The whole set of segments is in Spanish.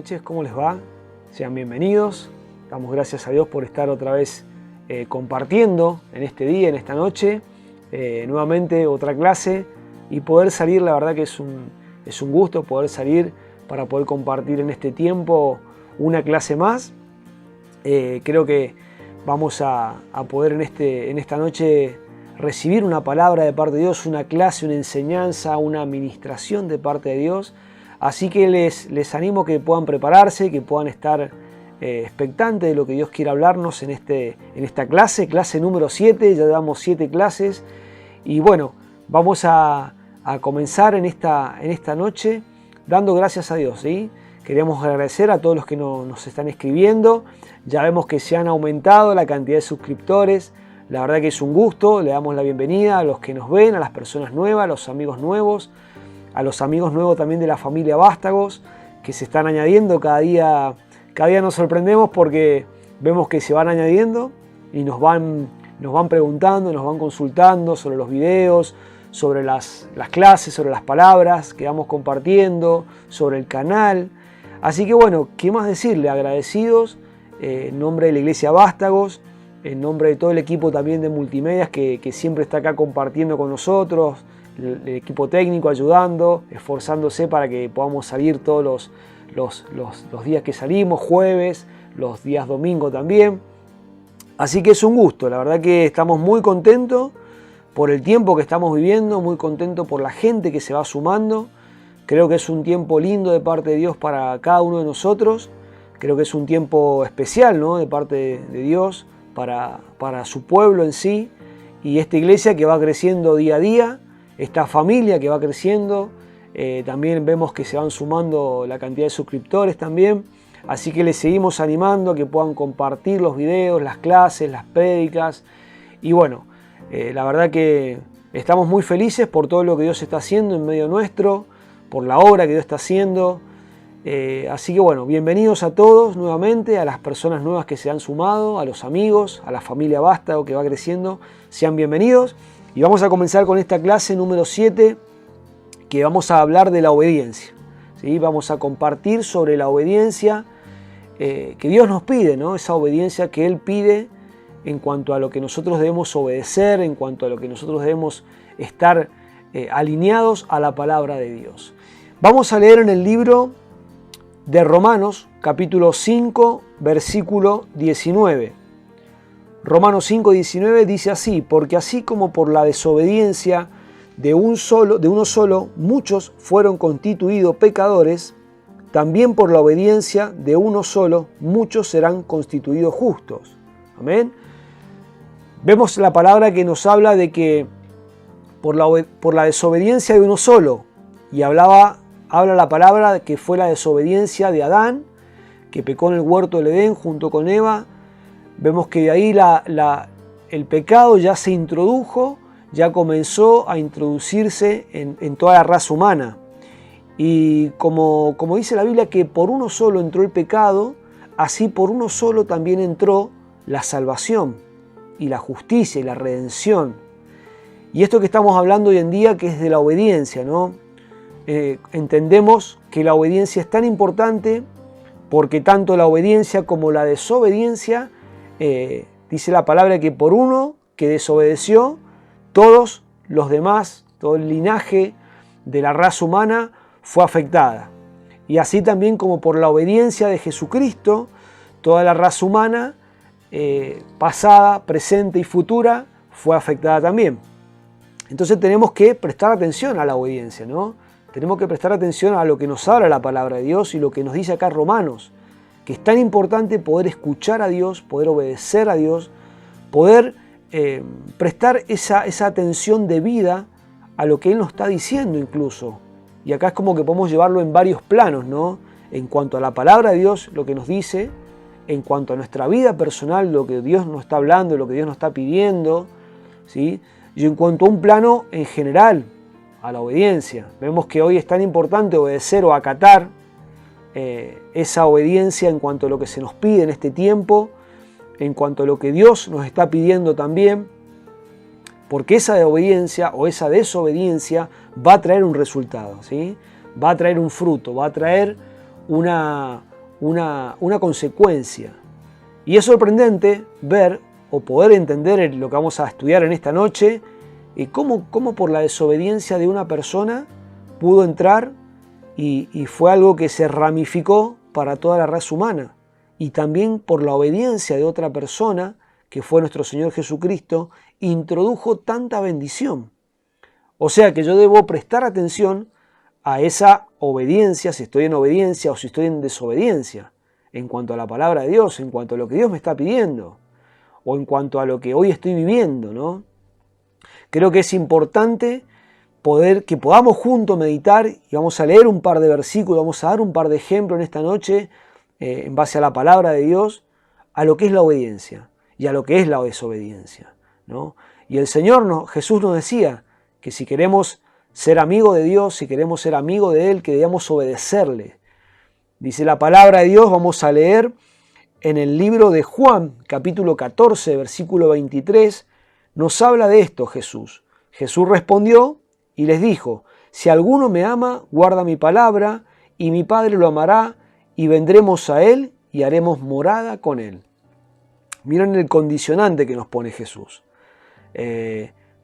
noches, ¿cómo les va? Sean bienvenidos. Damos gracias a Dios por estar otra vez compartiendo en este día, en esta noche, nuevamente otra clase y poder salir. La verdad que es un gusto poder salir para poder compartir en este tiempo una clase más. Creo que vamos a poder en esta noche recibir una palabra de parte de Dios, una clase, una enseñanza, una administración de parte de Dios. Así que les animo que puedan prepararse, que puedan estar expectantes de lo que Dios quiere hablarnos en esta clase número 7. Ya damos 7 clases y bueno, vamos a comenzar en esta noche dando gracias a Dios, ¿sí? Queremos agradecer a todos los que nos están escribiendo. Ya vemos que se han aumentado la cantidad de suscriptores. La verdad que es un gusto. Le damos la bienvenida a los que nos ven, a las personas nuevas, a los amigos nuevos, a los amigos nuevos también de la familia Vástagos, que se están añadiendo cada día. Cada día nos sorprendemos porque vemos que se van añadiendo y nos van preguntando, nos van consultando sobre los videos, sobre las clases, sobre las palabras que vamos compartiendo, sobre el canal. Así que bueno, ¿qué más decirle? Agradecidos en nombre de la Iglesia Vástagos, en nombre de todo el equipo también de multimedias que siempre está acá compartiendo con nosotros, el equipo técnico ayudando, esforzándose para que podamos salir todos los días que salimos, jueves, los días domingo también. Así que es un gusto, la verdad que estamos muy contentos por el tiempo que estamos viviendo, muy contentos por la gente que se va sumando. Creo que es un tiempo lindo de parte de Dios para cada uno de nosotros. Creo que es un tiempo especial, ¿no?, de parte de Dios para su pueblo en sí. Y esta iglesia que va creciendo día a día, esta familia que va creciendo. También vemos que se van sumando la cantidad de suscriptores también. Así que les seguimos animando a que puedan compartir los videos, las clases, las prédicas. Y bueno, la verdad que estamos muy felices por todo lo que Dios está haciendo en medio nuestro, por la obra que Dios está haciendo. Así que bueno, bienvenidos a todos nuevamente, a las personas nuevas que se han sumado, a los amigos, a la familia Vástago que va creciendo. Sean bienvenidos. Y vamos a comenzar con esta clase número 7, que vamos a hablar de la obediencia, ¿sí? Vamos a compartir sobre la obediencia que Dios nos pide, ¿no? Esa obediencia que Él pide en cuanto a lo que nosotros debemos obedecer, en cuanto a lo que nosotros debemos estar alineados a la palabra de Dios. Vamos a leer en el libro de Romanos, capítulo 5, versículo 19. Romanos 5, 19 dice así: porque así como por la desobediencia de uno solo muchos fueron constituidos pecadores, también por la obediencia de uno solo muchos serán constituidos justos. Amén. Vemos la palabra que nos habla de que por la desobediencia de uno solo, y habla la palabra que fue la desobediencia de Adán, que pecó en el huerto del Edén junto con Eva. Vemos que de ahí el pecado ya se introdujo, ya comenzó a introducirse en toda la raza humana. Y como dice la Biblia que por uno solo entró el pecado, así por uno solo también entró la salvación y la justicia y la redención. Y esto que estamos hablando hoy en día, que es de la obediencia, ¿no? Entendemos que la obediencia es tan importante porque tanto la obediencia como la desobediencia, dice la palabra que por uno que desobedeció, todos los demás, todo el linaje de la raza humana fue afectada. Y así también como por la obediencia de Jesucristo, toda la raza humana, pasada, presente y futura, fue afectada también. Entonces tenemos que prestar atención a la obediencia, ¿no? Tenemos que prestar atención a lo que nos habla la palabra de Dios y lo que nos dice acá Romanos, que es tan importante poder escuchar a Dios, poder obedecer a Dios, poder prestar esa atención debida a lo que Él nos está diciendo incluso. Y acá es como que podemos llevarlo en varios planos, ¿no? En cuanto a la palabra de Dios, lo que nos dice, en cuanto a nuestra vida personal, lo que Dios nos está hablando, lo que Dios nos está pidiendo, ¿sí? Y en cuanto a un plano en general, a la obediencia. Vemos que hoy es tan importante obedecer o acatar esa obediencia en cuanto a lo que se nos pide en este tiempo, en cuanto a lo que Dios nos está pidiendo también, porque esa obediencia o esa desobediencia va a traer un resultado, ¿sí? Va a traer un fruto, va a traer una consecuencia. Y es sorprendente ver o poder entender lo que vamos a estudiar en esta noche, cómo por la desobediencia de una persona pudo entrar y fue algo que se ramificó para toda la raza humana. Y también por la obediencia de otra persona, que fue nuestro Señor Jesucristo, introdujo tanta bendición. O sea que yo debo prestar atención a esa obediencia, si estoy en obediencia o si estoy en desobediencia, en cuanto a la palabra de Dios, en cuanto a lo que Dios me está pidiendo, o en cuanto a lo que hoy estoy viviendo, ¿no? Creo que es importante que podamos juntos meditar, y vamos a leer un par de versículos, vamos a dar un par de ejemplos en esta noche, en base a la palabra de Dios, a lo que es la obediencia y a lo que es la desobediencia, ¿no? Y el Señor, Jesús nos decía que si queremos ser amigos de Dios, si queremos ser amigos de Él, que debemos obedecerle. Dice la palabra de Dios, vamos a leer en el libro de Juan, capítulo 14, versículo 23, nos habla de esto Jesús. Jesús respondió y les dijo, si alguno me ama, guarda mi palabra, y mi Padre lo amará, y vendremos a Él y haremos morada con Él. Miren el condicionante que nos pone Jesús.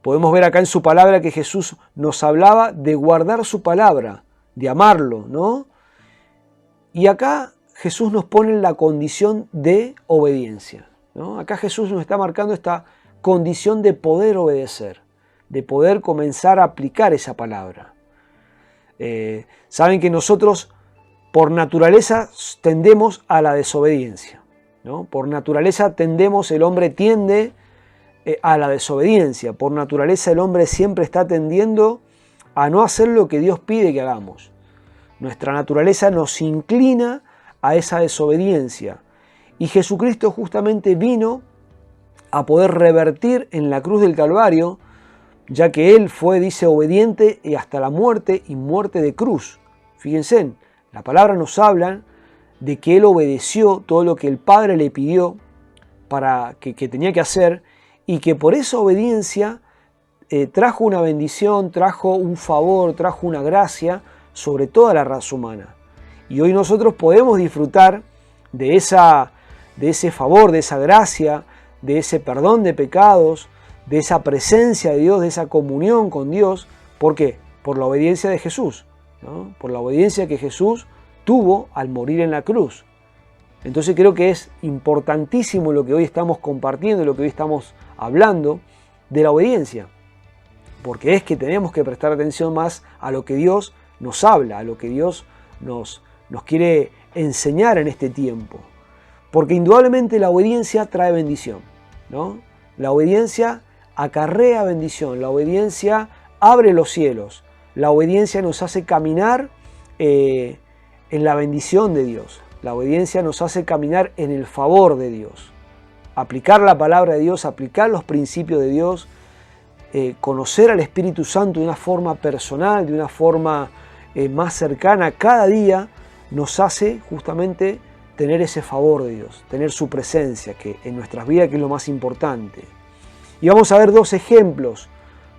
Podemos ver acá en su palabra que Jesús nos hablaba de guardar su palabra, de amarlo, ¿no? Y acá Jesús nos pone la condición de obediencia, ¿no? Acá Jesús nos está marcando esta condición de poder obedecer, de poder comenzar a aplicar esa palabra. Saben que nosotros por naturaleza tendemos a la desobediencia, ¿no? Por naturaleza el hombre tiende a la desobediencia. Por naturaleza el hombre siempre está tendiendo a no hacer lo que Dios pide que hagamos. Nuestra naturaleza nos inclina a esa desobediencia. Y Jesucristo justamente vino a poder revertir en la cruz del Calvario, ya que Él fue, dice, obediente y hasta la muerte y muerte de cruz. Fíjense, la palabra nos habla de que Él obedeció todo lo que el Padre le pidió para que tenía que hacer, y que por esa obediencia trajo una bendición, trajo un favor, trajo una gracia sobre toda la raza humana. Y hoy nosotros podemos disfrutar de ese favor, de esa gracia, de ese perdón de pecados, de esa presencia de Dios, de esa comunión con Dios. ¿Por qué? Por la obediencia de Jesús, ¿no? Por la obediencia que Jesús tuvo al morir en la cruz. Entonces creo que es importantísimo lo que hoy estamos compartiendo, lo que hoy estamos hablando de la obediencia, porque es que tenemos que prestar atención más a lo que Dios nos habla, a lo que Dios nos quiere enseñar en este tiempo, porque indudablemente la obediencia trae bendición, ¿no? La obediencia acarrea bendición, la obediencia abre los cielos, la obediencia nos hace caminar en la bendición de Dios. La obediencia nos hace caminar en el favor de Dios. Aplicar la palabra de Dios, aplicar los principios de Dios, conocer al Espíritu Santo de una forma personal, de una forma más cercana cada día, nos hace justamente tener ese favor de Dios, tener su presencia que en nuestras vidas, que es lo más importante. Y vamos a ver dos ejemplos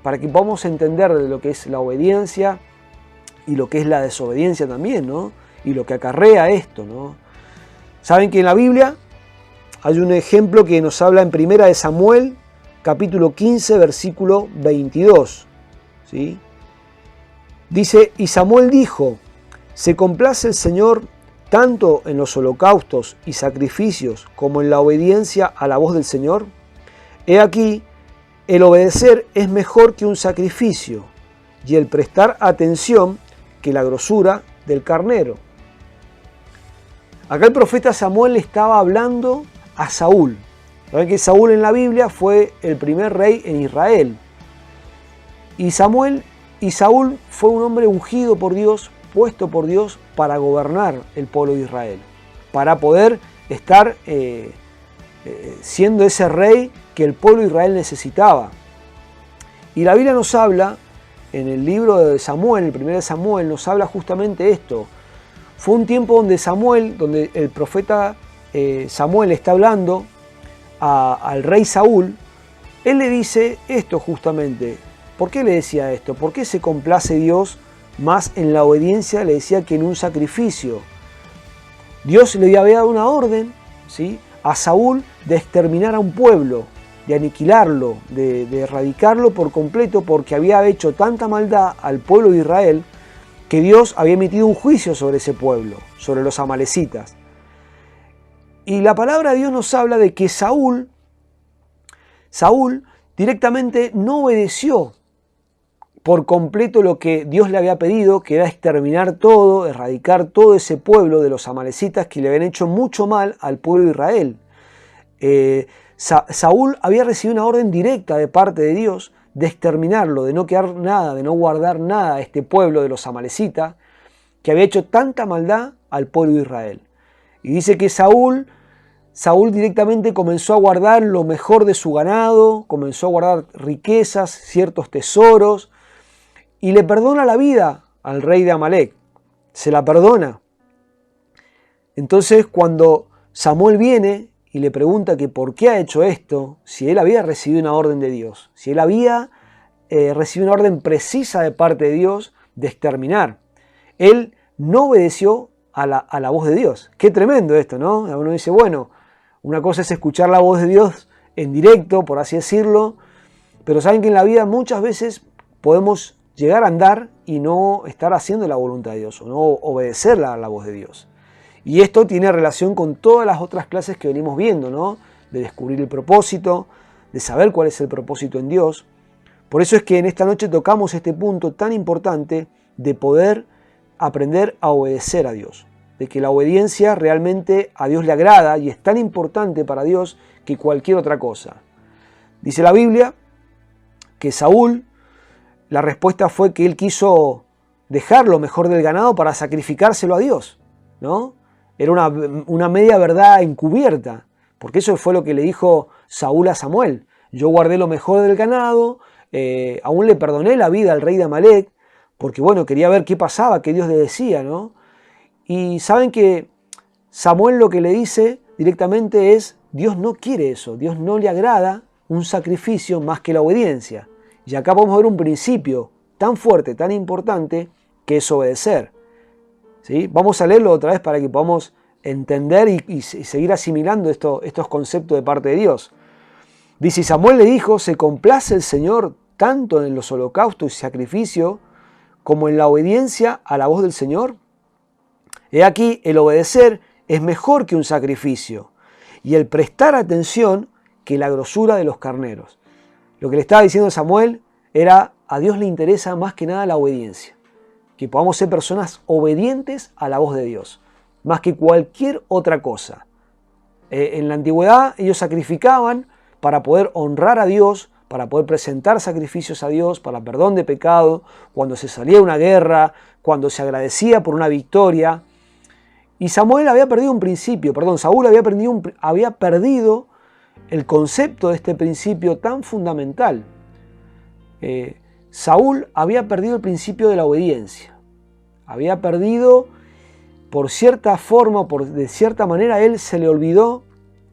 para que podamos entender de lo que es la obediencia y lo que es la desobediencia también, ¿no? Y lo que acarrea esto, ¿no? Saben que en la Biblia hay un ejemplo que nos habla en 1 Samuel, capítulo 15, versículo 22. ¿Sí? Dice, y Samuel dijo, ¿se complace el Señor tanto en los holocaustos y sacrificios como en la obediencia a la voz del Señor? He aquí, el obedecer es mejor que un sacrificio, y el prestar atención que la grosura del carnero. Acá el profeta Samuel le estaba hablando a Saúl. Saben que Saúl en la Biblia fue el primer rey en Israel. Y Saúl fue un hombre ungido por Dios, puesto por Dios para gobernar el pueblo de Israel, para poder estar siendo ese rey que el pueblo de Israel necesitaba. Y la Biblia nos habla, en el libro de Samuel, el 1 Samuel, nos habla justamente esto. Fue un tiempo donde el profeta Samuel está hablando al rey Saúl. Él le dice esto justamente. ¿Por qué le decía esto? ¿Por qué se complace Dios más en la obediencia? Le decía que en un sacrificio. Dios le había dado una orden, ¿sí?, a Saúl de exterminar a un pueblo, de aniquilarlo, de erradicarlo por completo, porque había hecho tanta maldad al pueblo de Israel que Dios había emitido un juicio sobre ese pueblo, sobre los amalecitas. Y la palabra de Dios nos habla de que Saúl directamente no obedeció por completo lo que Dios le había pedido, que era exterminar todo, erradicar todo ese pueblo de los amalecitas que le habían hecho mucho mal al pueblo de Israel. Saúl había recibido una orden directa de parte de Dios de exterminarlo, de no quedar nada, de no guardar nada a este pueblo de los amalecitas que había hecho tanta maldad al pueblo de Israel. Y dice que Saúl directamente comenzó a guardar lo mejor de su ganado, comenzó a guardar riquezas, ciertos tesoros, y le perdona la vida al rey de Amalec. Se la perdona. Entonces, cuando Samuel viene y le pregunta que por qué ha hecho esto, si él había recibido una orden de Dios, si él había recibido una orden precisa de parte de Dios de exterminar, él no obedeció a la voz de Dios. Qué tremendo esto, ¿no? Uno dice, bueno, una cosa es escuchar la voz de Dios en directo, por así decirlo, pero saben que en la vida muchas veces podemos llegar a andar y no estar haciendo la voluntad de Dios, o no obedecer a la voz de Dios. Y esto tiene relación con todas las otras clases que venimos viendo, ¿no? De descubrir el propósito, de saber cuál es el propósito en Dios. Por eso es que en esta noche tocamos este punto tan importante de poder aprender a obedecer a Dios, de que la obediencia realmente a Dios le agrada y es tan importante para Dios que cualquier otra cosa. Dice la Biblia que Saúl, la respuesta fue que él quiso dejar lo mejor del ganado para sacrificárselo a Dios, ¿no? Era una media verdad encubierta, porque eso fue lo que le dijo Saúl a Samuel. Yo guardé lo mejor del ganado, aún le perdoné la vida al rey de Amalec, porque bueno, quería ver qué pasaba, qué Dios le decía, ¿no? Y saben que Samuel lo que le dice directamente es, Dios no quiere eso, Dios no le agrada un sacrificio más que la obediencia. Y acá podemos ver un principio tan fuerte, tan importante, que es obedecer. ¿Sí? Vamos a leerlo otra vez para que podamos entender y seguir asimilando estos conceptos de parte de Dios. Dice, y Samuel le dijo, ¿se complace el Señor tanto en los holocaustos y sacrificios como en la obediencia a la voz del Señor? He aquí, el obedecer es mejor que un sacrificio, y el prestar atención que la grosura de los carneros. Lo que le estaba diciendo Samuel era, a Dios le interesa más que nada la obediencia. Que podamos ser personas obedientes a la voz de Dios, más que cualquier otra cosa. En la antigüedad ellos sacrificaban para poder honrar a Dios, para poder presentar sacrificios a Dios, para perdón de pecado, cuando se salía de una guerra, cuando se agradecía por una victoria. Y Saúl había perdido el concepto de este principio tan fundamental. Saúl había perdido el principio de la obediencia. Había perdido, por cierta forma, de cierta manera, él se le olvidó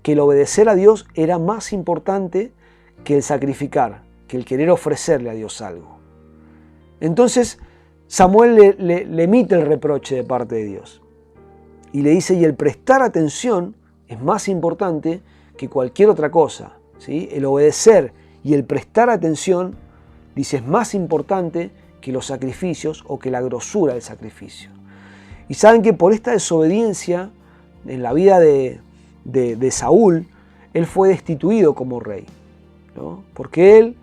que el obedecer a Dios era más importante que el sacrificar, que el querer ofrecerle a Dios algo. Entonces Samuel le emite el reproche de parte de Dios. Y le dice, y el prestar atención es más importante que cualquier otra cosa, ¿sí? El obedecer y el prestar atención, dice, es más importante que los sacrificios o que la grosura del sacrificio. Y saben que por esta desobediencia en la vida de Saúl, él fue destituido como rey, ¿no? Porque él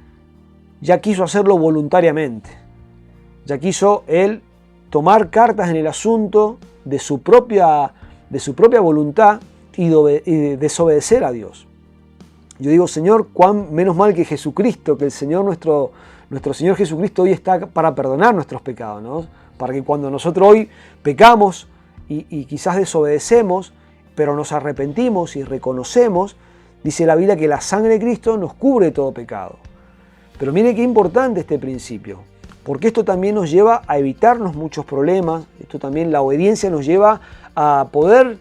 ya quiso hacerlo voluntariamente. Ya quiso él tomar cartas en el asunto de su propia voluntad y desobedecer a Dios. Yo digo, Señor, cuán menos mal que Jesucristo, que el Señor nuestro Señor Jesucristo hoy está para perdonar nuestros pecados, ¿no? Para que cuando nosotros hoy pecamos y quizás desobedecemos, pero nos arrepentimos y reconocemos, dice la Biblia que la sangre de Cristo nos cubre todo pecado. Pero mire qué importante este principio, porque esto también nos lleva a evitarnos muchos problemas, esto también, la obediencia nos lleva a poder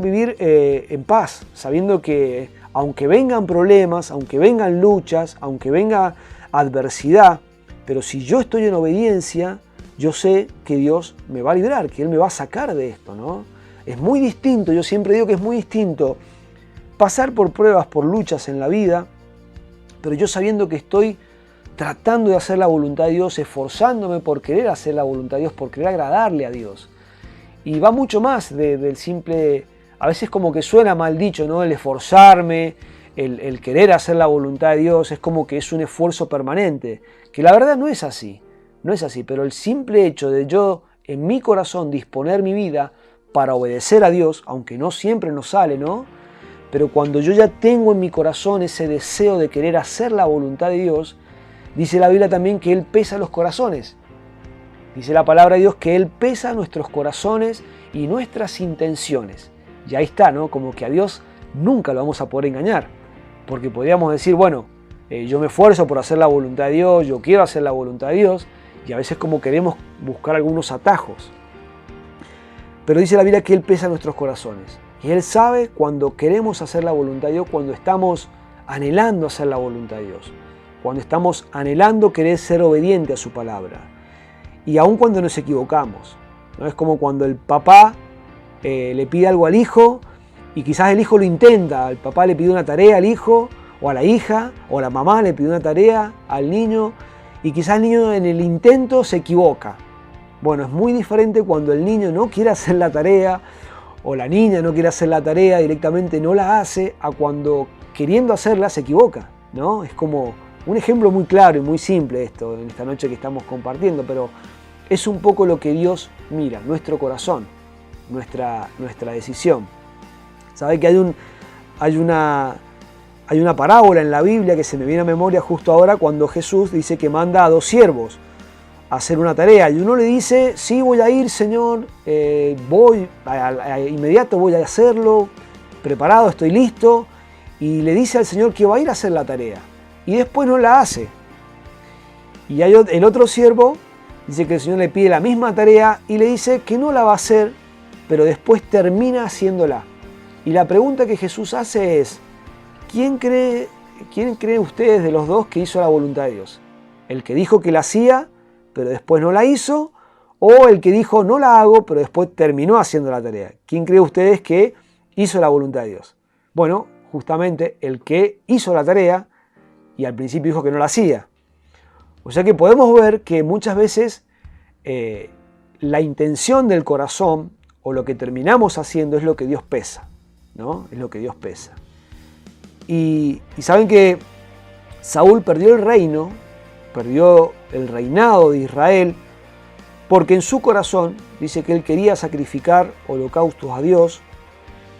vivir en paz, sabiendo que aunque vengan problemas, aunque vengan luchas, aunque venga adversidad, pero si yo estoy en obediencia, yo sé que Dios me va a librar, que Él me va a sacar de esto, ¿no? Es muy distinto, yo siempre digo que es muy distinto pasar por pruebas, por luchas en la vida, pero yo sabiendo que estoy tratando de hacer la voluntad de Dios, esforzándome por querer hacer la voluntad de Dios, por querer agradarle a Dios. Y va mucho más del simple, a veces como que suena mal dicho, ¿no? El esforzarme, el querer hacer la voluntad de Dios, es como que es un esfuerzo permanente, que la verdad no es así, pero el simple hecho de yo en mi corazón disponer mi vida para obedecer a Dios, aunque no siempre nos sale, ¿no? Pero cuando yo ya tengo en mi corazón ese deseo de querer hacer la voluntad de Dios, dice la Biblia también que Él pesa los corazones. Dice la palabra de Dios que Él pesa nuestros corazones y nuestras intenciones. Y ahí está, ¿no? Como que a Dios nunca lo vamos a poder engañar. Porque podríamos decir, bueno, yo me esfuerzo por hacer la voluntad de Dios, yo quiero hacer la voluntad de Dios, y a veces como queremos buscar algunos atajos. Pero dice la Biblia que Él pesa nuestros corazones. Y Él sabe cuando queremos hacer la voluntad de Dios, cuando estamos anhelando hacer la voluntad de Dios, cuando estamos anhelando querer ser obediente a su palabra. Y aun cuando nos equivocamos, ¿no? Es como cuando el papá le pide algo al hijo y quizás el hijo lo intenta. El papá le pide una tarea al hijo o a la hija, o la mamá le pide una tarea al niño y quizás el niño en el intento se equivoca. Bueno, es muy diferente cuando el niño no quiere hacer la tarea o la niña no quiere hacer la tarea, directamente no la hace, a cuando queriendo hacerla se equivoca, ¿no? Es como un ejemplo muy claro y muy simple esto en esta noche que estamos compartiendo, pero es un poco lo que Dios mira, nuestro corazón, nuestra decisión. ¿Sabe que hay una parábola en la Biblia que se me viene a memoria justo ahora cuando Jesús dice que manda a 2 siervos a hacer una tarea y uno le dice, sí, voy a ir, Señor, inmediato voy a hacerlo, preparado, estoy listo, y le dice al Señor que va a ir a hacer la tarea y después no la hace. Y el otro siervo dice que el Señor le pide la misma tarea y le dice que no la va a hacer, pero después termina haciéndola. Y la pregunta que Jesús hace es, ¿quién cree ustedes de los dos que hizo la voluntad de Dios? ¿El que dijo que la hacía, pero después no la hizo? ¿O el que dijo no la hago, pero después terminó haciendo la tarea? ¿Quién cree ustedes que hizo la voluntad de Dios? Bueno, justamente el que hizo la tarea y al principio dijo que no la hacía. O sea que podemos ver que muchas veces la intención del corazón o lo que terminamos haciendo es lo que Dios pesa, ¿no? Es lo que Dios pesa. Y saben que Saúl perdió el reino, perdió el reinado de Israel, porque en su corazón dice que él quería sacrificar holocaustos a Dios,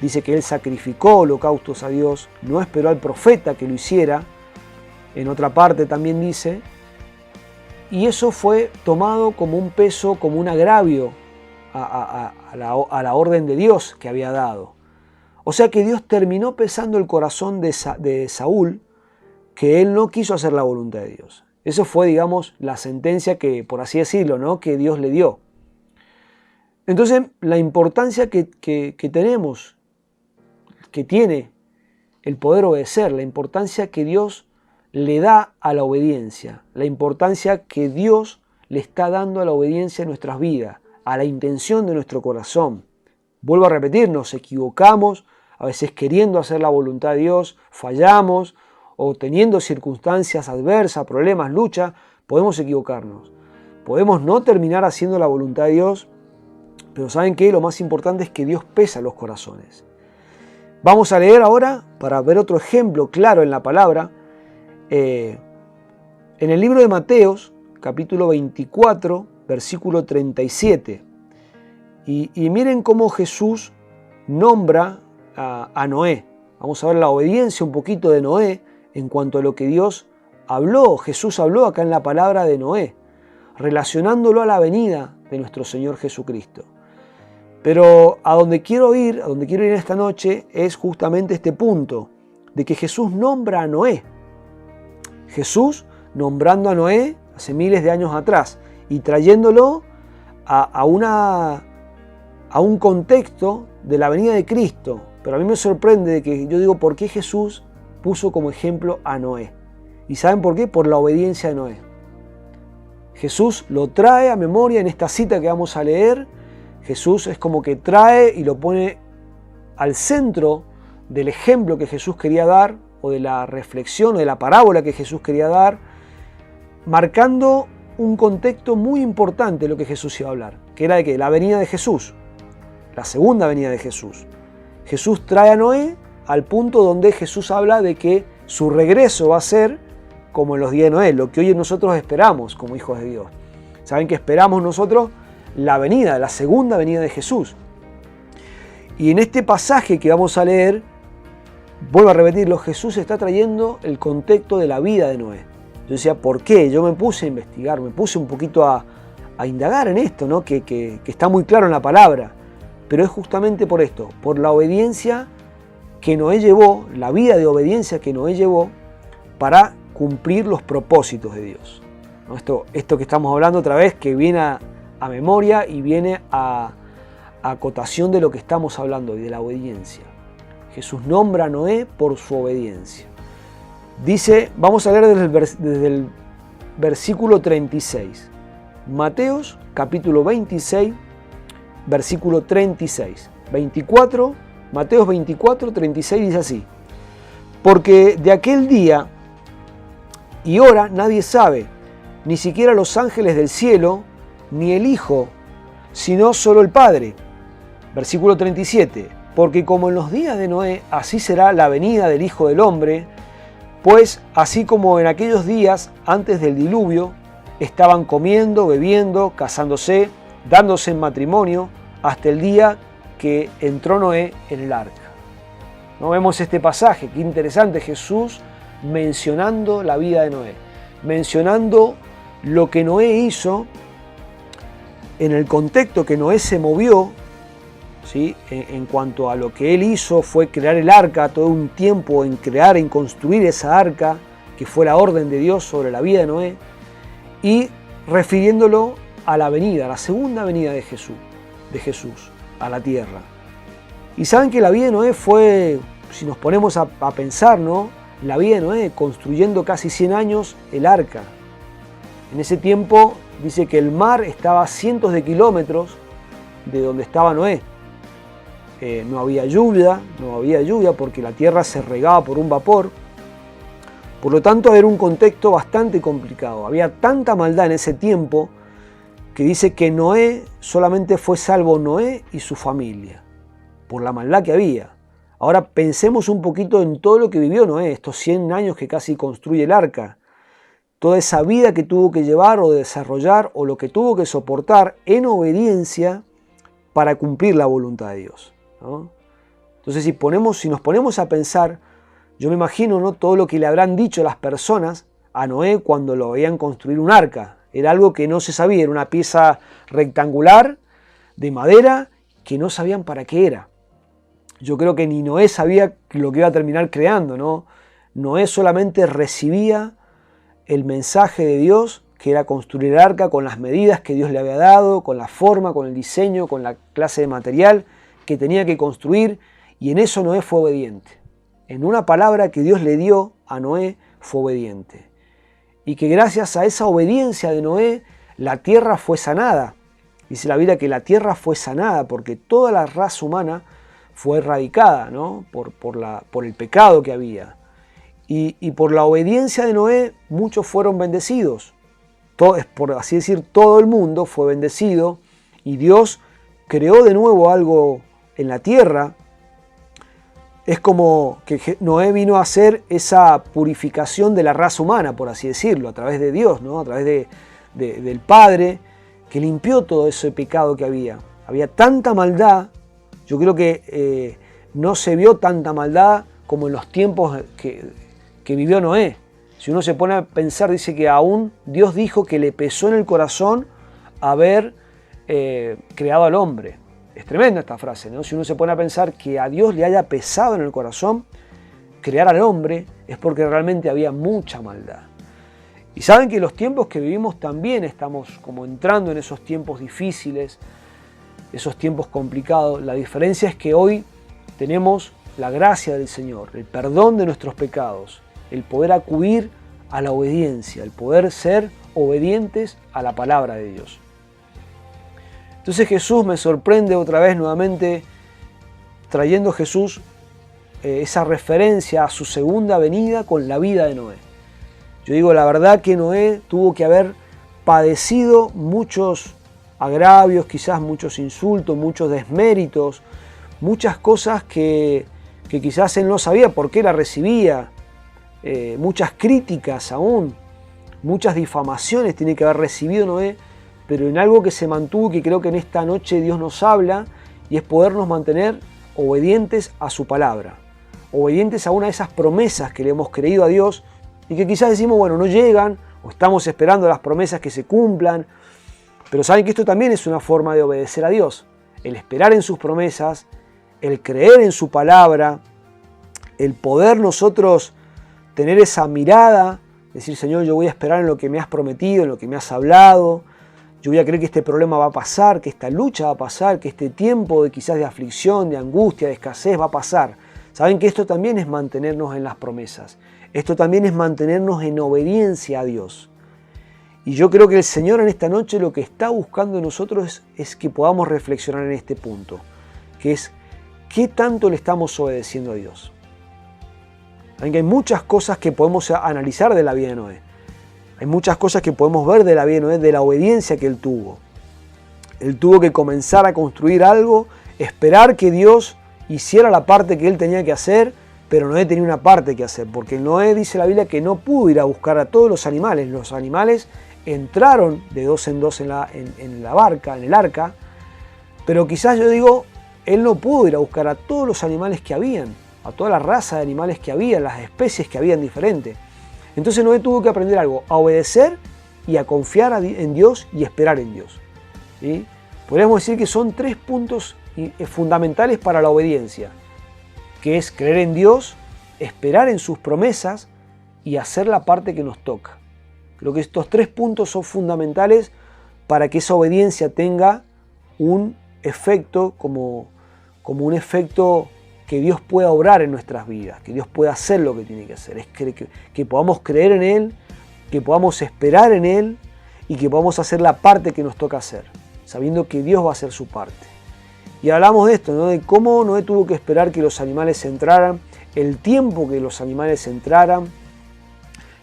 dice que él sacrificó holocaustos a Dios, no esperó al profeta que lo hiciera, en otra parte también dice, y eso fue tomado como un peso, como un agravio a la orden de Dios que había dado. O sea que Dios terminó pesando el corazón de Saúl, que él no quiso hacer la voluntad de Dios. Eso fue, digamos, la sentencia que, por así decirlo, ¿no? que Dios le dio. Entonces, la importancia que tenemos, que tiene el poder obedecer, la importancia que Dios le da a la obediencia, la importancia que Dios le está dando a la obediencia en nuestras vidas, a la intención de nuestro corazón. Vuelvo a repetir, nos equivocamos, a veces queriendo hacer la voluntad de Dios, fallamos, o teniendo circunstancias adversas, problemas, lucha, podemos equivocarnos. Podemos no terminar haciendo la voluntad de Dios, pero ¿saben qué? Lo más importante es que Dios pesa los corazones. Vamos a leer ahora, para ver otro ejemplo claro en la palabra, en el libro de Mateos, capítulo 24, versículo 37. Y miren cómo Jesús nombra a Noé. Vamos a ver la obediencia un poquito de Noé en cuanto a lo que Dios habló. Jesús habló acá en la palabra de Noé, relacionándolo a la venida de nuestro Señor Jesucristo. Pero a donde quiero ir en esta noche es justamente este punto, de que Jesús nombra a Noé. Jesús nombrando a Noé hace miles de años atrás y trayéndolo a un contexto de la venida de Cristo. Pero a mí me sorprende de que yo digo, ¿por qué Jesús puso como ejemplo a Noé? ¿Y saben por qué? Por la obediencia de Noé. Jesús lo trae a memoria en esta cita que vamos a leer Jesús es como que trae y lo pone al centro del ejemplo que Jesús quería dar, o de la reflexión, o de la parábola que Jesús quería dar, marcando un contexto muy importante de lo que Jesús iba a hablar, que era de que la venida de Jesús, la segunda venida de Jesús. Jesús trae a Noé al punto donde Jesús habla de que su regreso va a ser como en los días de Noé, lo que hoy nosotros esperamos como hijos de Dios. Saben que esperamos nosotros la venida, la segunda venida de Jesús. Y en este pasaje que vamos a leer, vuelvo a repetirlo, Jesús está trayendo el contexto de la vida de Noé. Yo decía, ¿por qué? Yo me puse a investigar, me puse un poquito a indagar en esto, ¿no? que está muy claro en la palabra. Pero es justamente por esto, por la obediencia que Noé llevó, la vida de obediencia que Noé llevó para cumplir los propósitos de Dios. ¿No? Esto que estamos hablando otra vez, que viene a memoria y viene a acotación de lo que estamos hablando hoy, de la obediencia. Jesús nombra a Noé por su obediencia. Dice, vamos a leer desde el versículo 36. Mateos capítulo 26, versículo 36. 24, Mateos 24, 36 dice así. Porque de aquel día y hora nadie sabe, ni siquiera los ángeles del cielo, ni el Hijo, sino solo el Padre. Versículo 37. Porque como en los días de Noé, así será la venida del Hijo del Hombre, pues así como en aquellos días antes del diluvio, estaban comiendo, bebiendo, casándose, dándose en matrimonio, hasta el día que entró Noé en el arca. ¿No? Vemos este pasaje, qué interesante, Jesús mencionando la vida de Noé, mencionando lo que Noé hizo, en el contexto que Noé se movió, ¿sí? En cuanto a lo que él hizo fue crear el arca, todo un tiempo en crear, en construir esa arca, que fue la orden de Dios sobre la vida de Noé, y refiriéndolo a la venida, a la segunda venida de Jesús a la tierra. Y saben que la vida de Noé fue, si nos ponemos a pensar, ¿no? La vida de Noé construyendo casi 100 años el arca. En ese tiempo dice que el mar estaba a cientos de kilómetros de donde estaba Noé. No había lluvia porque la tierra se regaba por un vapor. Por lo tanto, era un contexto bastante complicado. Había tanta maldad en ese tiempo que dice que Noé, solamente fue salvo Noé y su familia, por la maldad que había. Ahora pensemos un poquito en todo lo que vivió Noé, estos 100 años que casi construye el arca. Toda esa vida que tuvo que llevar o desarrollar, o lo que tuvo que soportar en obediencia para cumplir la voluntad de Dios, ¿no? Entonces si nos ponemos a pensar, yo me imagino, ¿no? Todo lo que le habrán dicho las personas a Noé cuando lo veían construir un arca. Era algo que no se sabía, era una pieza rectangular de madera que no sabían para qué era. Yo creo que ni Noé sabía lo que iba a terminar creando, ¿no? Noé solamente recibía el mensaje de Dios, que era construir el arca con las medidas que Dios le había dado, con la forma, con el diseño, con la clase de material que tenía que construir, y en eso Noé fue obediente. En una palabra que Dios le dio a Noé, fue obediente. Y que gracias a esa obediencia de Noé, la tierra fue sanada. Dice la Biblia que la tierra fue sanada porque toda la raza humana fue erradicada, ¿no? por el pecado que había. Y por la obediencia de Noé, muchos fueron bendecidos. Por así decir, todo el mundo fue bendecido y Dios creó de nuevo algo en la tierra. Es como que Noé vino a hacer esa purificación de la raza humana, por así decirlo, a través de Dios, ¿no? A través del Padre, que limpió todo ese pecado que había. Había tanta maldad, yo creo que no se vio tanta maldad como en los tiempos que vivió Noé. Si uno se pone a pensar, dice que aún Dios dijo que le pesó en el corazón haber creado al hombre. Es tremenda esta frase, ¿no? Si uno se pone a pensar que a Dios le haya pesado en el corazón crear al hombre, es porque realmente había mucha maldad. Y saben que los tiempos que vivimos también estamos como entrando en esos tiempos difíciles, esos tiempos complicados. La diferencia es que hoy tenemos la gracia del Señor, el perdón de nuestros pecados, el poder acudir a la obediencia, el poder ser obedientes a la palabra de Dios. Entonces Jesús me sorprende otra vez nuevamente, trayendo Jesús esa referencia a su segunda venida con la vida de Noé. Yo digo, la verdad que Noé tuvo que haber padecido muchos agravios, quizás muchos insultos, muchos desméritos, muchas cosas que quizás él no sabía por qué la recibía, muchas críticas aún, muchas difamaciones tiene que haber recibido Noé, pero en algo que se mantuvo, que creo que en esta noche Dios nos habla, y es podernos mantener obedientes a su palabra, obedientes a una de esas promesas que le hemos creído a Dios y que quizás decimos, bueno, no llegan, o estamos esperando las promesas que se cumplan, pero saben que esto también es una forma de obedecer a Dios, el esperar en sus promesas, el creer en su palabra, el poder nosotros tener esa mirada, decir, Señor, yo voy a esperar en lo que me has prometido, en lo que me has hablado, yo voy a creer que este problema va a pasar, que esta lucha va a pasar, que este tiempo de quizás de aflicción, de angustia, de escasez va a pasar. Saben que esto también es mantenernos en las promesas. Esto también es mantenernos en obediencia a Dios. Y yo creo que el Señor en esta noche lo que está buscando de nosotros es que podamos reflexionar en este punto, que es ¿qué tanto le estamos obedeciendo a Dios? Saben que hay muchas cosas que podemos analizar de la vida de Noé. Hay muchas cosas que podemos ver de la vida de Noé, de la obediencia que él tuvo. Él tuvo que comenzar a construir algo, esperar que Dios hiciera la parte que él tenía que hacer, pero Noé tenía una parte que hacer, porque Noé dice la Biblia que no pudo ir a buscar a todos los animales. Los animales entraron de dos en dos en la barca, en el arca, pero quizás yo digo, él no pudo ir a buscar a todos los animales que habían, a toda la raza de animales que había, las especies que habían diferentes. Entonces Noé tuvo que aprender algo, a obedecer y a confiar en Dios y esperar en Dios. ¿Sí? Podríamos decir que son 3 puntos fundamentales para la obediencia, que es creer en Dios, esperar en sus promesas y hacer la parte que nos toca. Creo que estos 3 puntos son fundamentales para que esa obediencia tenga un efecto como un efecto que Dios pueda obrar en nuestras vidas, que Dios pueda hacer lo que tiene que hacer. Es que podamos creer en Él, que podamos esperar en Él y que podamos hacer la parte que nos toca hacer, sabiendo que Dios va a hacer su parte. Y hablamos de esto, ¿no? De cómo Noé tuvo que esperar que los animales entraran, el tiempo que los animales entraran,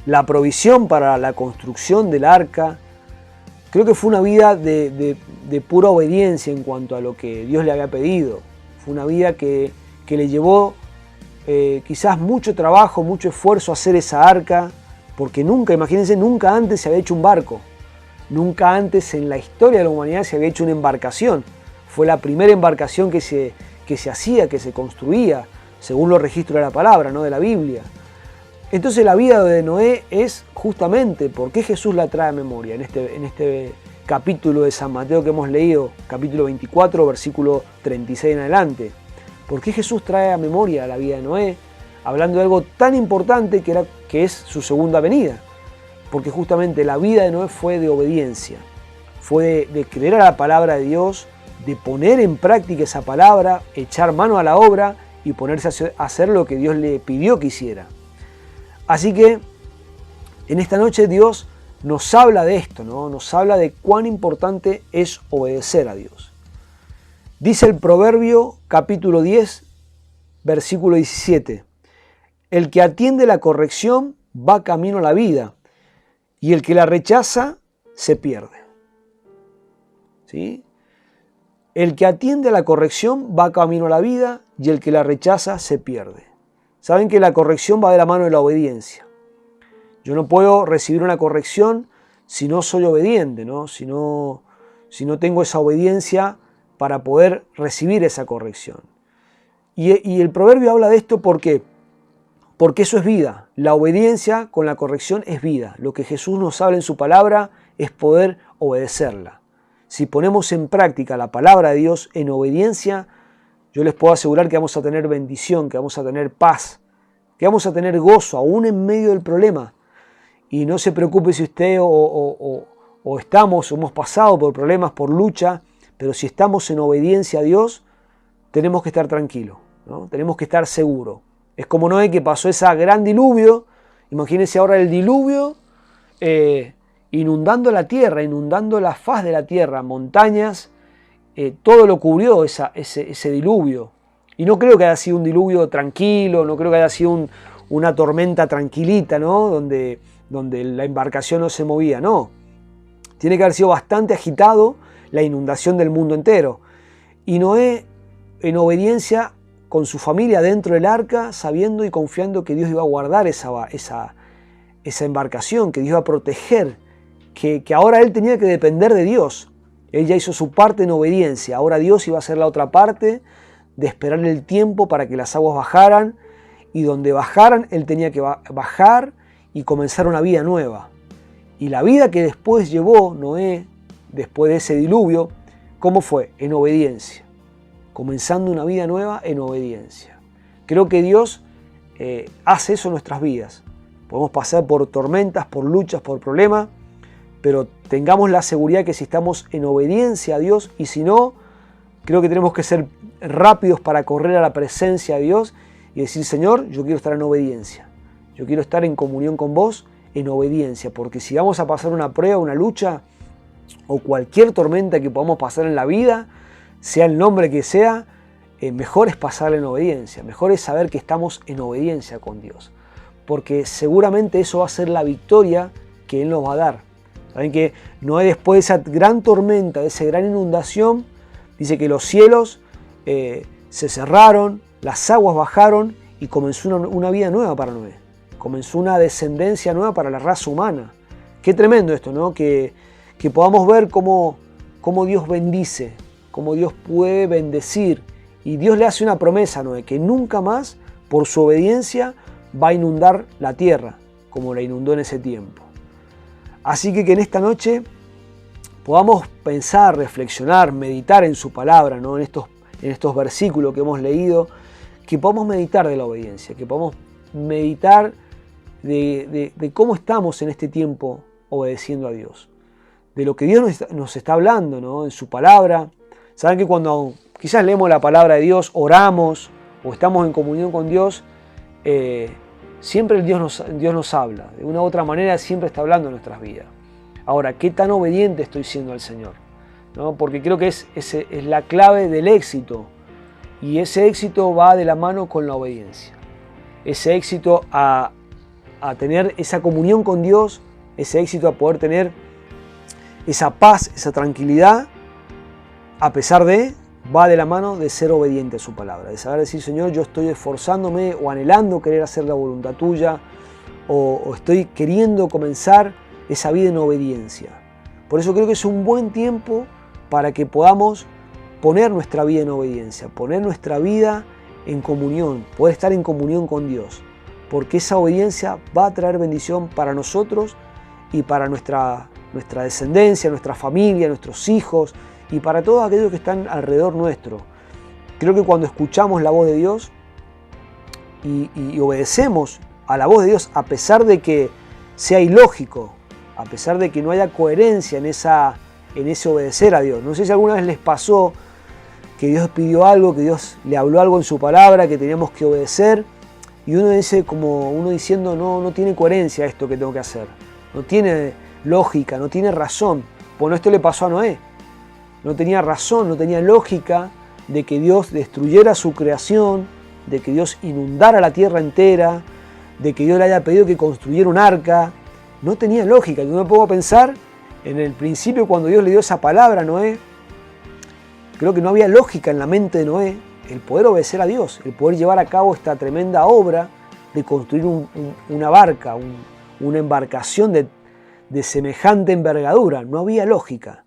la provisión para la construcción del arca. Creo que fue una vida de pura obediencia en cuanto a lo que Dios le había pedido. Fue una vida que le llevó quizás mucho trabajo, mucho esfuerzo hacer esa arca, porque imagínense, nunca antes se había hecho un barco. Nunca antes en la historia de la humanidad se había hecho una embarcación. Fue la primera embarcación que se hacía, que se construía, según los registros de la palabra, ¿no? De la Biblia. Entonces la vida de Noé es justamente por qué Jesús la trae a memoria en este capítulo de San Mateo que hemos leído, capítulo 24, versículo 36 en adelante. ¿Por qué Jesús trae a memoria la vida de Noé? Hablando de algo tan importante que es su segunda venida. Porque justamente la vida de Noé fue de obediencia. Fue de creer a la palabra de Dios, de poner en práctica esa palabra, echar mano a la obra y ponerse a hacer lo que Dios le pidió que hiciera. Así que en esta noche Dios nos habla de esto, ¿no? Nos habla de cuán importante es obedecer a Dios. Dice el Proverbio capítulo 10, versículo 17. El que atiende la corrección va camino a la vida, y el que la rechaza se pierde. ¿Sí? El que atiende a la corrección va camino a la vida, y el que la rechaza se pierde. Saben que la corrección va de la mano de la obediencia. Yo no puedo recibir una corrección si no soy obediente, ¿no? Si no tengo esa obediencia para poder recibir esa corrección. Y el proverbio habla de esto porque eso es vida. La obediencia con la corrección es vida. Lo que Jesús nos habla en su palabra es poder obedecerla. Si ponemos en práctica la palabra de Dios en obediencia, yo les puedo asegurar que vamos a tener bendición, que vamos a tener paz, que vamos a tener gozo aún en medio del problema. Y no se preocupe si usted o hemos pasado por problemas, por lucha, pero si estamos en obediencia a Dios, tenemos que estar tranquilos, ¿no? Tenemos que estar seguros. Es como Noé, que pasó ese gran diluvio. Imagínense ahora el diluvio inundando la tierra, inundando la faz de la tierra, montañas todo lo cubrió ese diluvio. Y no creo que haya sido un diluvio tranquilo, no creo que haya sido una tormenta tranquilita, ¿no? Donde la embarcación no se movía, no. Tiene que haber sido bastante agitado la inundación del mundo entero. Y Noé, en obediencia con su familia dentro del arca, sabiendo y confiando que Dios iba a guardar esa embarcación, que Dios iba a proteger, que ahora él tenía que depender de Dios. Él ya hizo su parte en obediencia, ahora Dios iba a hacer la otra parte de esperar el tiempo para que las aguas bajaran, y donde bajaran él tenía que bajar y comenzar una vida nueva. Y la vida que después llevó Noé, después de ese diluvio, ¿cómo fue? En obediencia. Comenzando una vida nueva en obediencia. Creo que Dios hace eso en nuestras vidas. Podemos pasar por tormentas, por luchas, por problemas, pero tengamos la seguridad que si estamos en obediencia a Dios, y si no, creo que tenemos que ser rápidos para correr a la presencia de Dios y decir: Señor, yo quiero estar en obediencia. Yo quiero estar en comunión con vos, en obediencia, porque si vamos a pasar una prueba, una lucha o cualquier tormenta que podamos pasar en la vida, sea el nombre que sea, mejor es pasarla en obediencia, mejor es saber que estamos en obediencia con Dios, porque seguramente eso va a ser la victoria que Él nos va a dar. Saben que Noé, después de esa gran tormenta, de esa gran inundación, dice que los cielos se cerraron, las aguas bajaron y comenzó una vida nueva para Noé. Comenzó una descendencia nueva para la raza humana. Qué tremendo esto, ¿no? Que podamos ver cómo Dios bendice, cómo Dios puede bendecir. Y Dios le hace una promesa a Noé, que nunca más, por su obediencia, va a inundar la tierra, como la inundó en ese tiempo. Así que en esta noche podamos pensar, reflexionar, meditar en su palabra, ¿no? en estos versículos que hemos leído, que podamos meditar de la obediencia, que podamos meditar de cómo estamos en este tiempo obedeciendo a Dios, de lo que Dios nos está hablando, ¿no? En su palabra. Saben que cuando quizás leemos la palabra de Dios, oramos o estamos en comunión con Dios, siempre Dios nos habla, de una u otra manera siempre está hablando en nuestras vidas. Ahora, ¿qué tan obediente estoy siendo al Señor? ¿No? Porque creo que es la clave del éxito, y ese éxito va de la mano con la obediencia. Ese éxito a tener esa comunión con Dios, ese éxito a poder tener esa paz, esa tranquilidad, a pesar de, va de la mano de ser obediente a su palabra, de saber decir: Señor, yo estoy esforzándome o anhelando querer hacer la voluntad tuya, o estoy queriendo comenzar esa vida en obediencia. Por eso creo que es un buen tiempo para que podamos poner nuestra vida en obediencia, poner nuestra vida en comunión, poder estar en comunión con Dios, porque esa obediencia va a traer bendición para nosotros y para nuestra descendencia, nuestra familia, nuestros hijos y para todos aquellos que están alrededor nuestro. Creo que cuando escuchamos la voz de Dios y obedecemos a la voz de Dios, a pesar de que sea ilógico, a pesar de que no haya coherencia en ese obedecer a Dios. No sé si alguna vez les pasó que Dios pidió algo, que Dios le habló algo en su palabra, que teníamos que obedecer, y uno dice, como uno diciendo: no tiene coherencia esto que tengo que hacer, no tiene lógica, no tiene razón. Bueno, esto le pasó a Noé. No tenía razón, no tenía lógica de que Dios destruyera su creación, de que Dios inundara la tierra entera, de que Dios le haya pedido que construyera un arca. No tenía lógica. Yo me pongo a pensar en el principio, cuando Dios le dio esa palabra a Noé, creo que no había lógica en la mente de Noé el poder obedecer a Dios, el poder llevar a cabo esta tremenda obra de construir una barca, una embarcación de semejante envergadura. No había lógica.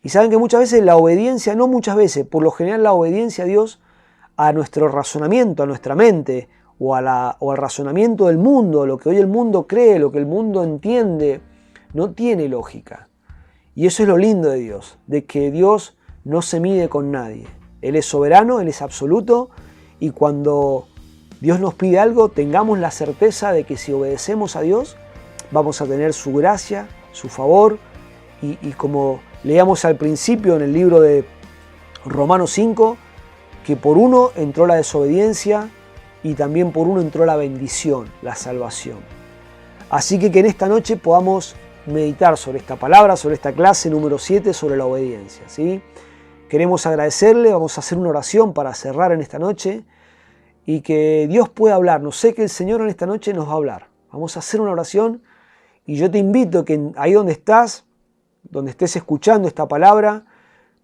Y saben que muchas veces la obediencia, no muchas veces, por lo general la obediencia a Dios, a nuestro razonamiento, a nuestra mente, o al razonamiento del mundo, lo que hoy el mundo cree, lo que el mundo entiende, no tiene lógica. Y eso es lo lindo de Dios, de que Dios no se mide con nadie. Él es soberano, Él es absoluto, y cuando Dios nos pide algo, tengamos la certeza de que si obedecemos a Dios, vamos a tener su gracia, su favor, y como leíamos al principio en el libro de Romanos 5, que por uno entró la desobediencia y también por uno entró la bendición, la salvación. Así que en esta noche podamos meditar sobre esta palabra, sobre esta clase número 7, sobre la obediencia, ¿sí? queremos agradecerle, vamos a hacer una oración para cerrar en esta noche y que Dios pueda hablarnos. Sé que el Señor en esta noche nos va a hablar. Vamos a hacer una oración y yo te invito a que ahí donde estás, donde estés escuchando esta palabra,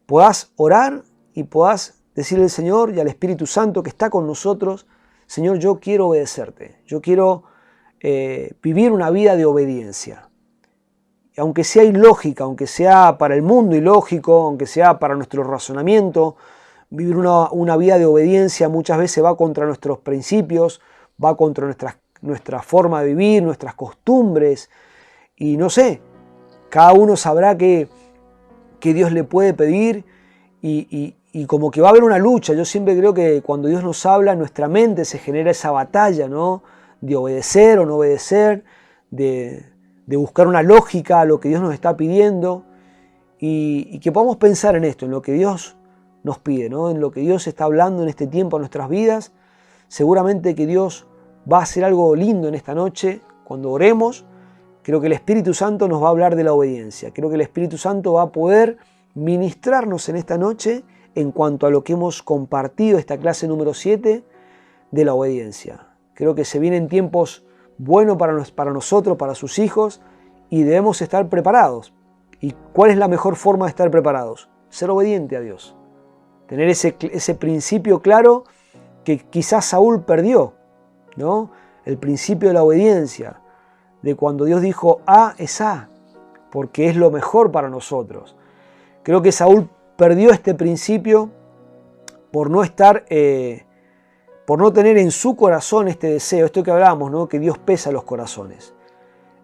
podás orar y podás decirle al Señor y al Espíritu Santo que está con nosotros: Señor, yo quiero obedecerte, yo quiero vivir una vida de obediencia. Y aunque sea ilógica, aunque sea para el mundo ilógico, aunque sea para nuestro razonamiento, vivir una vida de obediencia muchas veces va contra nuestros principios, va contra nuestra forma de vivir, nuestras costumbres. Y no sé, cada uno sabrá que Dios le puede pedir y como que va a haber una lucha. Yo siempre creo que cuando Dios nos habla, en nuestra mente se genera esa batalla, ¿no? De obedecer o no obedecer, de buscar una lógica a lo que Dios nos está pidiendo y que podamos pensar en esto, en lo que Dios nos pide, ¿no? En lo que Dios está hablando en este tiempo a nuestras vidas. Seguramente que Dios va a hacer algo lindo en esta noche cuando oremos. Creo que el Espíritu Santo nos va a hablar de la obediencia. Creo que el Espíritu Santo va a poder ministrarnos en esta noche en cuanto a lo que hemos compartido, esta clase número 7 de la obediencia. Creo que se vienen tiempos buenos para nosotros, para sus hijos, y debemos estar preparados. ¿Y cuál es la mejor forma de estar preparados? Ser obediente a Dios. Tener ese principio claro que quizás Saúl perdió, ¿no? El principio de la obediencia, de cuando Dios dijo A es A, porque es lo mejor para nosotros. Creo que Saúl perdió este principio por no tener en su corazón este deseo, esto que hablábamos, ¿no? Que Dios pesa los corazones.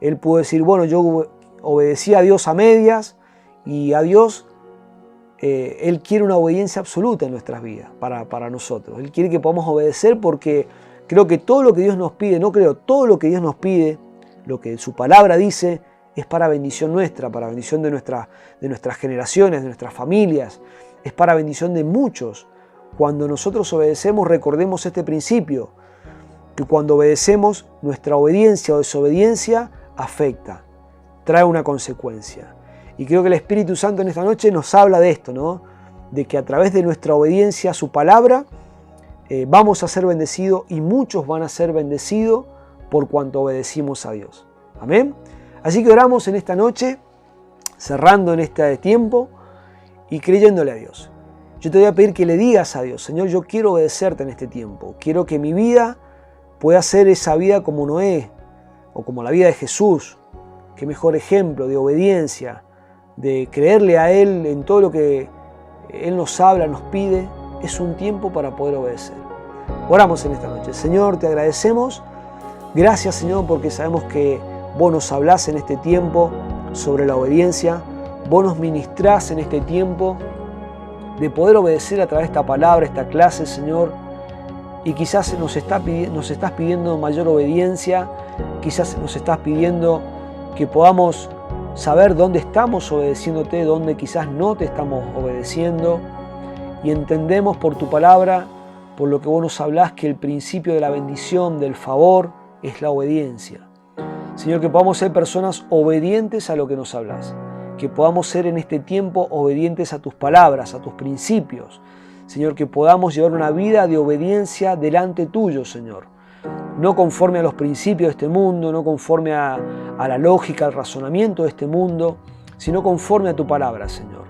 Él pudo decir, bueno, yo obedecí a Dios a medias y a Dios, Él quiere una obediencia absoluta en nuestras vidas, para nosotros. Él quiere que podamos obedecer porque creo que todo lo que Dios nos pide, todo lo que Dios nos pide, lo que su palabra dice, es para bendición nuestra, para bendición de nuestras generaciones, de nuestras familias, es para bendición de muchos. Cuando nosotros obedecemos, recordemos este principio, que cuando obedecemos, nuestra obediencia o desobediencia afecta, trae una consecuencia. Y creo que el Espíritu Santo en esta noche nos habla de esto, ¿no? De que a través de nuestra obediencia a su palabra vamos a ser bendecidos y muchos van a ser bendecidos por cuanto obedecimos a Dios. Amén. Así que oramos en esta noche, cerrando en este tiempo y creyéndole a Dios. Yo te voy a pedir que le digas a Dios: Señor, yo quiero obedecerte en este tiempo. Quiero que mi vida pueda ser esa vida como Noé o como la vida de Jesús. Qué mejor ejemplo de obediencia, de creerle a Él en todo lo que Él nos habla, nos pide. Es un tiempo para poder obedecer. Oramos en esta noche. Señor, te agradecemos. Gracias, Señor, porque sabemos que vos nos hablás en este tiempo sobre la obediencia. Vos nos ministrás en este tiempo de poder obedecer a través de esta palabra, esta clase, Señor. Y quizás nos estás pidiendo mayor obediencia. Quizás nos estás pidiendo que podamos saber dónde estamos obedeciéndote, dónde quizás no te estamos obedeciendo. Y entendemos por tu palabra, por lo que vos nos hablás, que el principio de la bendición, del favor, es la obediencia. Señor, que podamos ser personas obedientes a lo que nos hablas. Que podamos ser en este tiempo obedientes a tus palabras, a tus principios. Señor, que podamos llevar una vida de obediencia delante tuyo, Señor. No conforme a los principios de este mundo, no conforme a la lógica, al razonamiento de este mundo, sino conforme a tu palabra, Señor.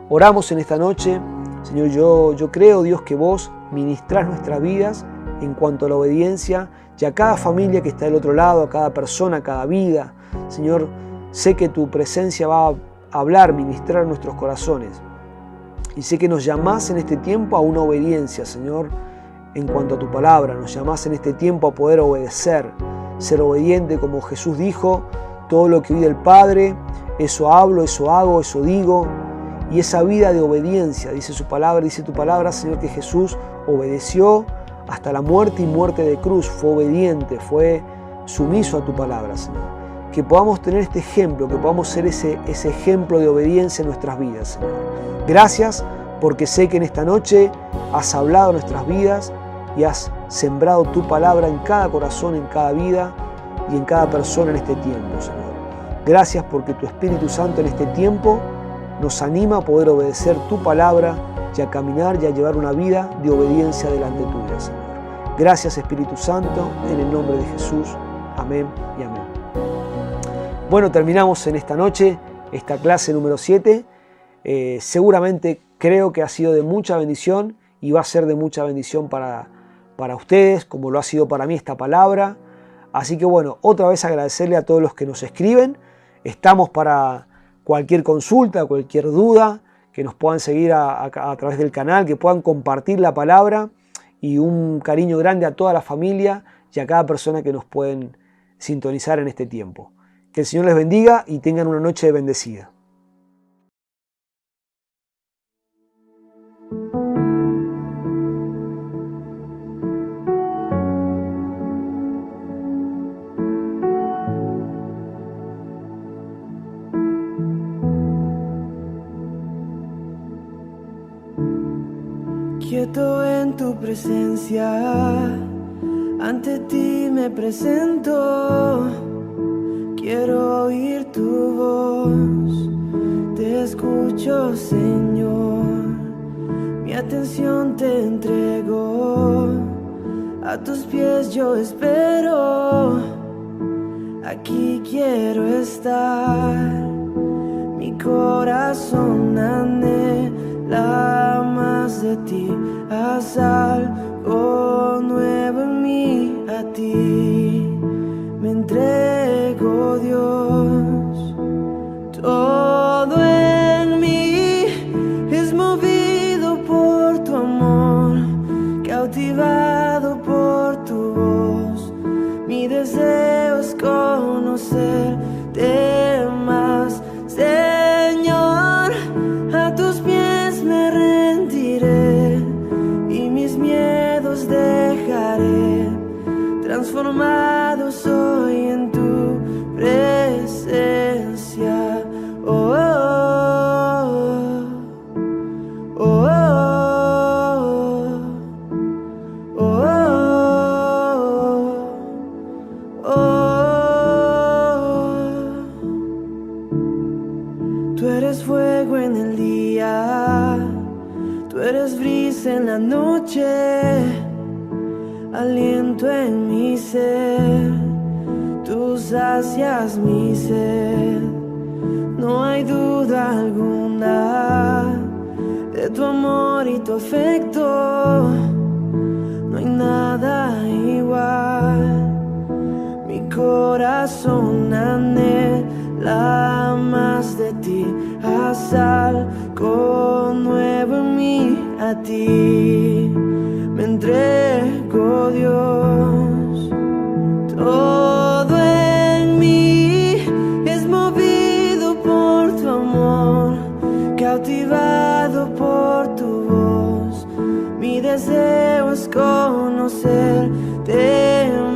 Oramos en esta noche. Señor, yo creo, Dios, que vos ministrás nuestras vidas en cuanto a la obediencia y a cada familia que está del otro lado, a cada persona, a cada vida. Señor, sé que tu presencia va a hablar, ministrar nuestros corazones. Y sé que nos llamás en este tiempo a una obediencia, Señor, en cuanto a tu palabra. Nos llamás en este tiempo a poder obedecer, ser obediente, como Jesús dijo: todo lo que oí del Padre, eso hablo, eso hago, eso digo. Y esa vida de obediencia, dice su palabra, dice tu palabra, Señor, que Jesús obedeció hasta la muerte y muerte de cruz. Fue obediente, fue sumiso a tu palabra, Señor. Que podamos tener este ejemplo, que podamos ser ese ejemplo de obediencia en nuestras vidas, Señor. Gracias, porque sé que en esta noche has hablado en nuestras vidas y has sembrado tu palabra en cada corazón, en cada vida y en cada persona en este tiempo, Señor. Gracias porque tu Espíritu Santo en este tiempo nos anima a poder obedecer tu palabra y a caminar y a llevar una vida de obediencia delante tuya, Señor. Gracias, Espíritu Santo, en el nombre de Jesús. Amén y amén. Bueno, terminamos en esta noche esta clase número 7. Seguramente creo que ha sido de mucha bendición y va a ser de mucha bendición para ustedes, como lo ha sido para mí esta palabra. Así que bueno, otra vez agradecerle a todos los que nos escriben. Estamos para cualquier consulta, cualquier duda, que nos puedan seguir a través del canal, que puedan compartir la palabra, y un cariño grande a toda la familia y a cada persona que nos pueden sintonizar en este tiempo. Que el Señor les bendiga y tengan una noche bendecida. Quieto en tu presencia, ante ti me presento. Quiero oír tu voz, te escucho, Señor. Mi atención te entrego, a tus pies yo espero. Aquí quiero estar, mi corazón anhela más de ti. Haz algo nuevo en mí, a ti me entrego, Dios. Todo en mí es movido por tu amor, cautivado por tu voz. Mi deseo es conocerte más, Señor. A tus pies me rendiré y mis miedos dejaré. Transformado soy en tu presencia. Oh, oh, oh, oh, oh, oh. Tú eres fuego en el día, tú eres brisa en la noche, aliento en mi ser, tú sacias mi sed. No hay duda alguna de tu amor y tu afecto, no hay nada igual. Mi corazón anhela más de ti, haz algo nuevo en mí, a ti me entrego, Dios. Todo en mí es movido por tu amor, cautivado por tu voz. Mi deseo es conocerte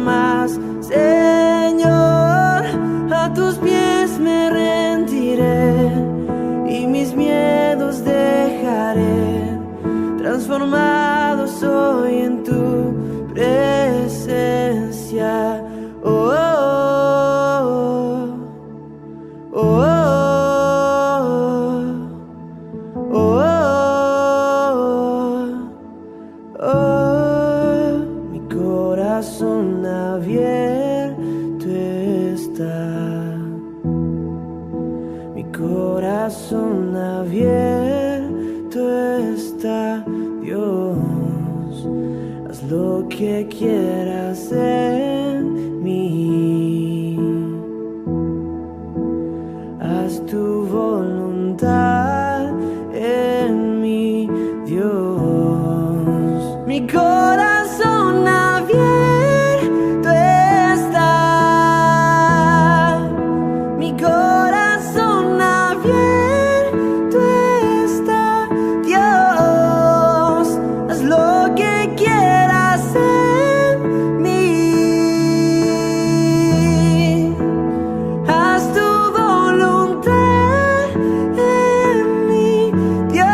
más, Señor. A tus pies me rendiré y mis miedos dejaré. Transformado soy en tu presencia. Oh, oh, oh, oh, oh, oh. Mi corazón abierto está, mi corazón abierto está, Dios. Haz lo que quieras en mí, haz tu voluntad en mí, Dios. Mi corazón abierto está, mi corazón abierto está, Dios. Haz lo que quieras en mí, haz tu voluntad en mí, Dios.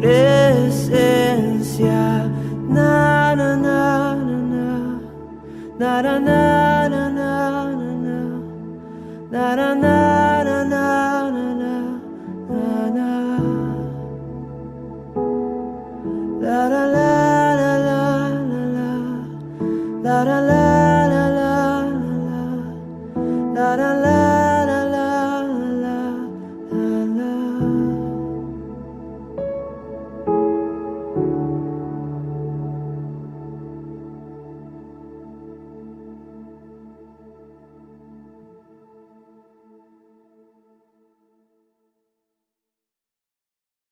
presencia. Na na na na na na na na na na na na na na na. La la la.